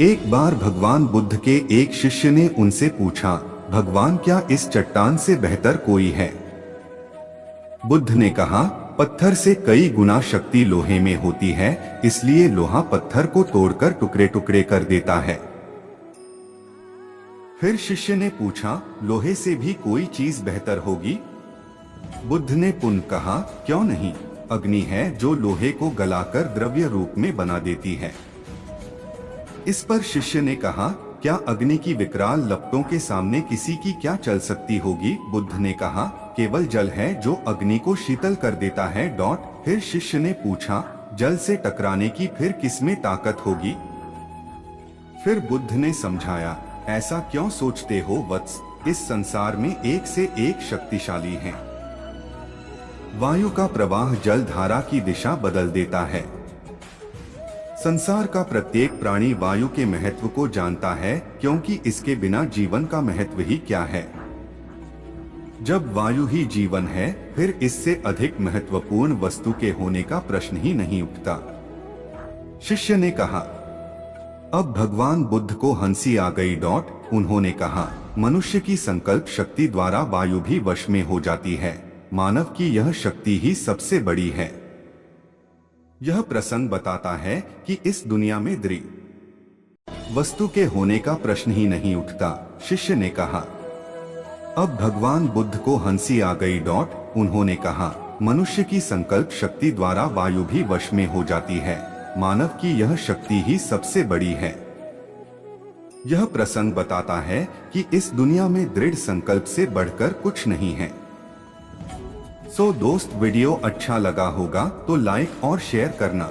एक बार भगवान बुद्ध के एक शिष्य ने उनसे पूछा, भगवान क्या इस चट्टान से बेहतर कोई है? बुद्ध ने कहा, पत्थर से कई गुना शक्ति लोहे में होती है, इसलिए लोहा पत्थर को तोड़कर टुकड़े टुकड़े कर देता है। फिर शिष्य ने पूछा, लोहे से भी कोई चीज बेहतर होगी? बुद्ध ने पुनः कहा, क्यों नहीं, अग्नि है जो लोहे को गलाकर द्रव्य रूप में बना देती है। इस पर शिष्य ने कहा, क्या अग्नि की विकराल लपटों के सामने किसी की क्या चल सकती होगी? बुद्ध ने कहा, केवल जल है जो अग्नि को शीतल कर देता है। फिर शिष्य ने पूछा, जल से टकराने की फिर किसमें ताकत होगी? फिर बुद्ध ने समझाया, ऐसा क्यों सोचते हो वत्स, इस संसार में एक से एक शक्तिशाली हैं। वायु का प्रवाह जल धारा की दिशा बदल देता है। संसार का प्रत्येक प्राणी वायु के महत्व को जानता है, क्योंकि इसके बिना जीवन का महत्व ही क्या है। जब वायु ही जीवन है, फिर इससे अधिक महत्वपूर्ण वस्तु के होने का प्रश्न ही नहीं उठता। शिष्य ने कहा। अब भगवान बुद्ध को हंसी आ गई। उन्होंने कहा, मनुष्य की संकल्प शक्ति द्वारा वायु भी वश में हो जाती है। मानव की यह शक्ति ही सबसे बड़ी है। यह प्रसंग बताता है कि इस दुनिया में दृढ़ वस्तु के होने का प्रश्न ही नहीं उठता। शिष्य ने कहा। अब भगवान बुद्ध को हंसी आ गई। उन्होंने कहा, मनुष्य की संकल्प शक्ति द्वारा वायु भी वश में हो जाती है। मानव की यह शक्ति ही सबसे बड़ी है। यह प्रसंग बताता है कि इस दुनिया में दृढ़ संकल्प से बढ़कर कुछ नहीं है। दोस्त, वीडियो अच्छा लगा होगा तो लाइक और शेयर करना।